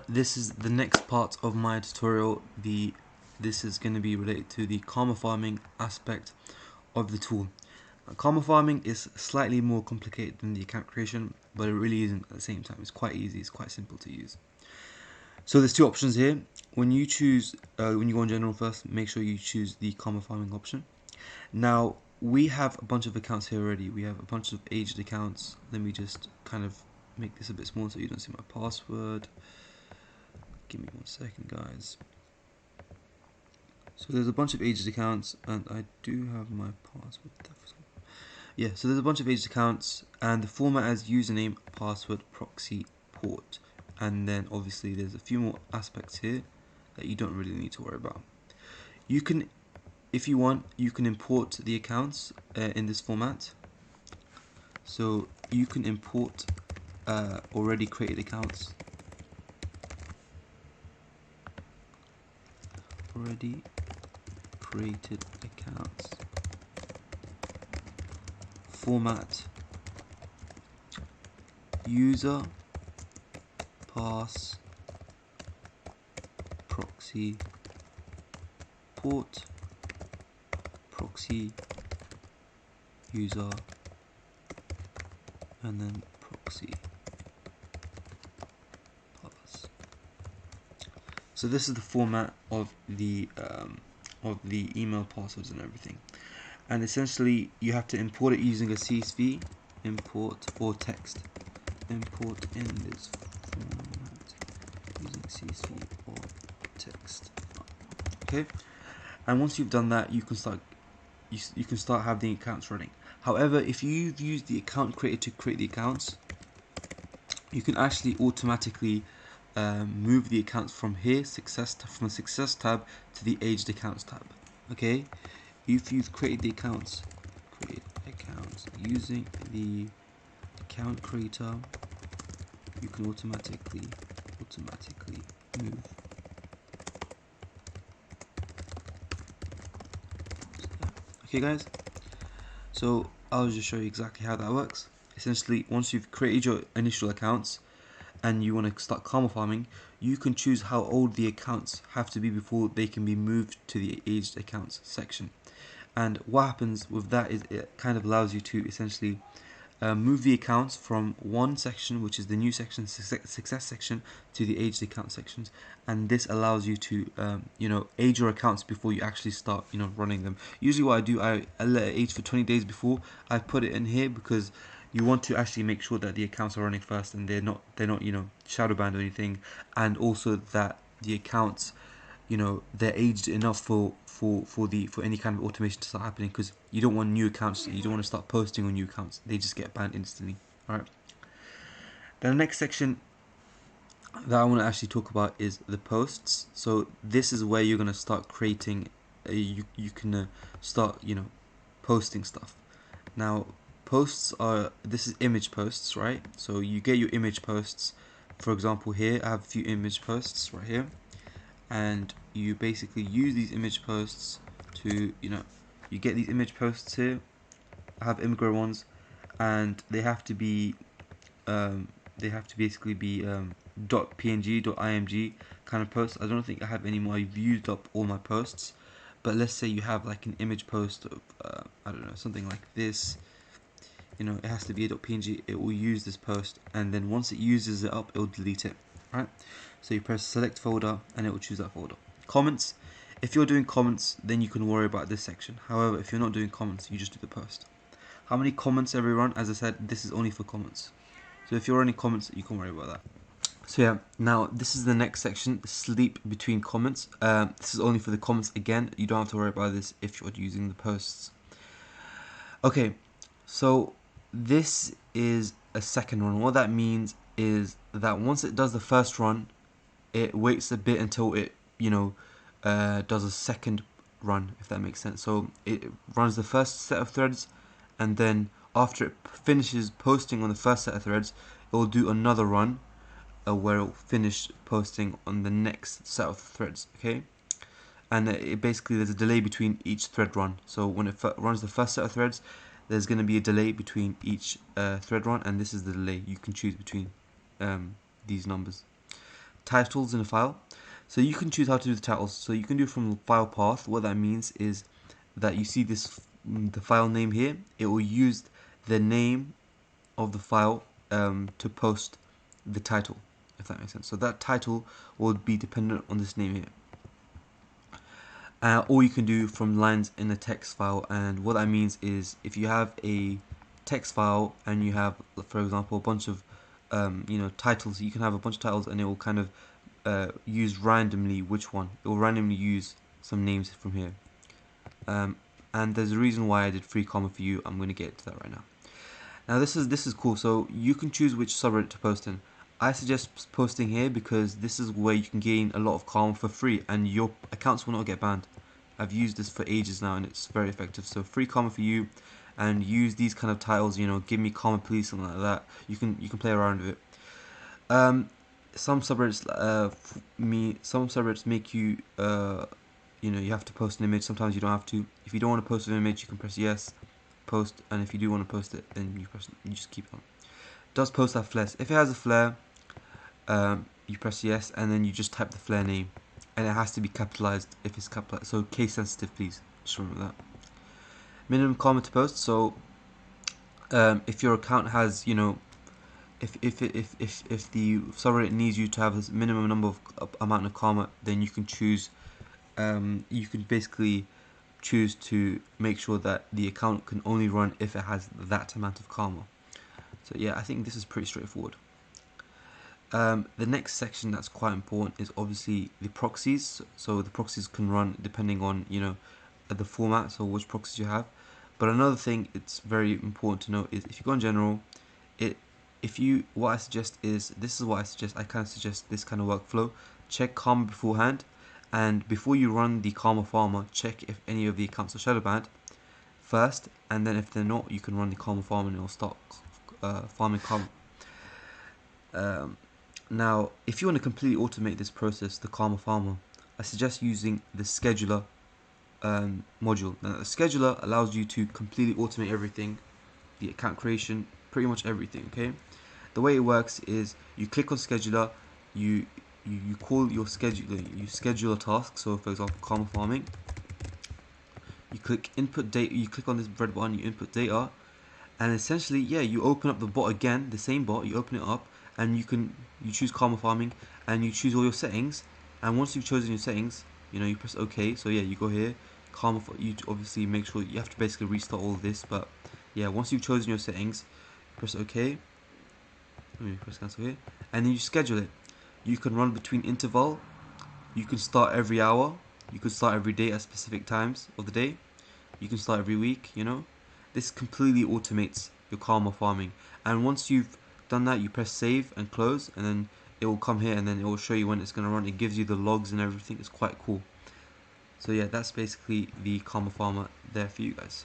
This is the next part of my tutorial. This is going to be related to the comma farming aspect of the tool. Comma farming is slightly more complicated than the account creation, but it really isn't at the same time. It's quite easy, it's quite simple to use. So there's two options here. When you go on general first, make sure you choose the comma farming option. Now we have a bunch of accounts here already. We have a bunch of aged accounts. Let me just kind of make this a bit smaller so you don't see my password. Give me 1 second, guys. So there's a bunch of aged accounts, and I do have my password. Yeah, so there's a bunch of aged accounts, and the format as username, password, proxy, port, and then obviously there's a few more aspects here that you don't really need to worry about. You can, if you want, you can import the accounts in this format. So you can import already created accounts. Already created accounts. Format user pass proxy port proxy user and then proxy pass. So this is the format of the email passwords and everything, and essentially you have to import it using a CSV import or text import in this format using CSV or text. Okay, and once you've done that, you can start having the accounts running. However, if you've used the account creator to create the accounts, you can actually automatically move the accounts from here, from the success tab to the aged accounts tab. Okay, if you've created the accounts, create accounts using the account creator, you can automatically move. Okay, guys. So I'll just show you exactly how that works. Essentially, once you've created your initial accounts and you want to start comma farming, you can choose how old the accounts have to be before they can be moved to the aged accounts section. And what happens with that is it kind of allows you to essentially move the accounts from one section, which is the new section, success section, to the aged account sections, and this allows you to age your accounts before you actually start running them. Usually what I do, I let it age for 20 days before I put it in here, because you want to actually make sure that the accounts are running first and they're not shadow banned or anything, and also that the accounts they're aged enough for any kind of automation to start happening, because you don't want new accounts, you don't want to start posting on new accounts, they just get banned instantly. Alright, then the next section that I want to actually talk about is the posts. So this is where you're going to start creating you can start posting stuff. Now posts this is image posts, right? So you get your image posts. For example, here I have a few image posts right here, and you basically use these image posts to you get these image posts here. I have immigrant ones, and they have to basically be .png, .img kind of posts. I don't think I have any more. I've used up all my posts, but let's say you have like an image post of I don't know, something like this. It has to be a .png. It will use this post, and then once it uses it up, it will delete it. Right? So you press select folder, and it will choose that folder. Comments. If you're doing comments, then you can worry about this section. However, if you're not doing comments, you just do the post. How many comments everyone? As I said, this is only for comments. So if you're running comments, you can worry about that. So yeah, now this is the next section, sleep between comments. This is only for the comments. Again, you don't have to worry about this if you're using the posts. Okay, so this is a second run. What that means is that once it does the first run, it waits a bit until it does a second run, if that makes sense. So it runs the first set of threads, and then after it finishes posting on the first set of threads, it will do another run where it will finish posting on the next set of threads. Okay, and it basically, there's a delay between each thread run. So when it runs the first set of threads, there's going to be a delay between each thread run, and this is the delay. You can choose between these numbers. titles in a file. So you can choose how to do the titles. So you can do from the file path. What that means is that you see this the file name here. It will use the name of the file to post the title, if that makes sense. So that title will be dependent on this name here. Or you can do from lines in a text file, and what that means is if you have a text file and you have, for example, a bunch of titles, you can have a bunch of titles and it will kind of use randomly which one. It will randomly use some names from here. And there's a reason why I did free comma for you. I'm going to get to that right now. Now this is cool. So you can choose which subreddit to post in. I suggest posting here because this is where you can gain a lot of karma for free and your accounts will not get banned. I've used this for ages now and it's very effective. So free karma for you, and use these kind of titles. Give me karma please, something like that. You can play around with it. Some subreddits make you you have to post an image. Sometimes you don't have to. If you don't want to post an image, you can press yes, post, and if you do want to post it, then you just keep it on. Does post have flares? If it has a flare, you press yes, and then you just type the flare name, and it has to be capitalized if it's capitalized. So case sensitive, please. Just remember that. Minimum comment to post. So if your account has, if the subreddit needs you to have a minimum number of amount of karma, then you can choose. You can basically choose to make sure that the account can only run if it has that amount of karma. So yeah, I think this is pretty straightforward. The next section that's quite important is obviously the proxies. So the proxies can run depending on the format, so which proxies you have. But another thing it's very important to know is if you go in general, what I suggest is I kind of suggest this kind of workflow. Check karma beforehand, and before you run the karma farmer, check if any of the accounts are shadow banned first, and then if they're not, you can run the karma farmer and it'll start farming karma. Now, if you want to completely automate this process, the karma farmer, I suggest using the scheduler module. Now, the scheduler allows you to completely automate everything, the account creation, pretty much everything. Okay, the way it works is you click on scheduler, you call your scheduler, you schedule a task. So, for example, karma farming. You click input data. You click on this red button. You input data, and essentially, yeah, you open up the bot again, the same bot. You open it up, and you choose karma farming, and you choose all your settings. And once you've chosen your settings, you press OK. So yeah, you go here, you obviously make sure you have to basically restart all of this. But yeah, once you've chosen your settings, press OK. Let me press cancel here, and then you schedule it. You can run between interval. You can start every hour. You can start every day at specific times of the day. You can start every week. This completely automates your karma farming. And once you've done that, you press save and close, and then it will come here and then it will show you when it's going to run. It gives you the logs and everything. It's quite cool. So yeah, that's basically the karma farmer there for you guys.